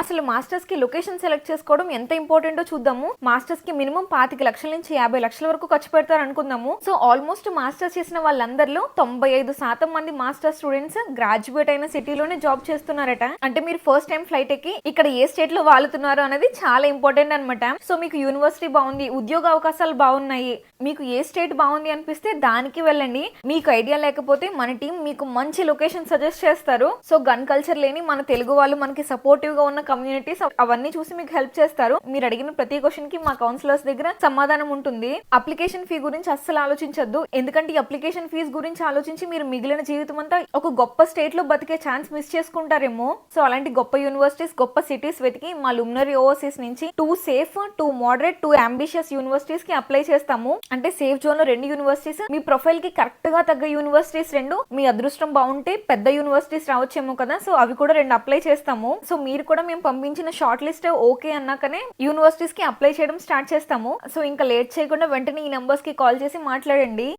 అసలు మాస్టర్స్ కి location select చేసుకోవడం ఎంత ఇంపార్టెంటో చూద్దాము. మాస్టర్స్ కి మినిమం 25 లక్షల నుంచి 50 లక్షల వరకు ఖర్చు పెడతారు అనుకుందాము. సో ఆల్మోస్ట్ మాస్టర్స్ చేసిన వాళ్ళందరిలో 95% మంది మాస్టర్ స్టూడెంట్స్ గ్రాడ్యుయేట్ అయిన సిటీలోనే జాబ్ చేస్తున్నారట. అంటే మీరు ఫస్ట్ టైం ఫ్లైట్ ఎక్కి ఇక్కడ ఏ స్టేట్ లో వాలుతున్నారు అనేది చాలా ఇంపార్టెంట్ అనమాట. సో మీకు యూనివర్సిటీ బాగుంది, ఉద్యోగ అవకాశాలు బాగున్నాయి, మీకు ఏ స్టేట్ బాగుంది అనిపిస్తే దానికి వెళ్ళండి. మీకు ఐడియా లేకపోతే మన టీం మీకు మంచి లొకేషన్ సజెస్ట్ చేస్తారు. సో గన్ కల్చర్ లేని మన తెలుగు వాళ్ళు మనకి సపోర్టివ్ గా ఉన్న కమ్యూనిటీస్ అవన్నీ చూసి మీకు హెల్ప్ చేస్తారు. మీరు అడిగిన ప్రతి క్వశ్చన్ కి మా కౌన్సిలర్స్ దగ్గర సమాధానం ఉంటుంది. అప్లికేషన్ ఫీ గురించి అస్సలు ఆలోచించొద్దు. ఎందుకంటే ఈ అప్లికేషన్ ఫీజు గురించి ఆలోచించి మీరు మిగిలిన జీవితం అంతా ఒక గొప్ప స్టేట్ లో బతికే ఛాన్స్ మిస్ చేసుకుంటారేమో. సో అలాంటి గొప్ప యూనివర్సిటీస్, గొప్ప సిటీస్ వెతికి మా లుమినరీ ఓవర్సీస్ నుంచి 2 సేఫ్, 2 మోడరేట్, 2 అంబిషియస్ యూనివర్సిటీస్ కి అప్లై చేస్తాము. అంటే సేఫ్ జోన్ లో 2 యూనివర్సిటీస్, మీ ప్రొఫైల్ కి కరెక్ట్ గా తగ్గ యూనివర్సిటీస్ 2, మీ అదృష్టం బాగుంటే పెద్ద యూనివర్సిటీస్ రావచ్చేమో కదా, సో అవి కూడా 2 అప్లై చేస్తాము. సో మీరు కూడా మేము పంపించిన షార్ట్ లిస్ట్ ఓకే అన్నాకనే యూనివర్సిటీస్ కి అప్లై చేయడం స్టార్ట్ చేస్తాము. సో ఇంకా లేట్ చేయకుండా వెంటనే ఈ నంబర్స్ కి కాల్ చేసి మాట్లాడండి.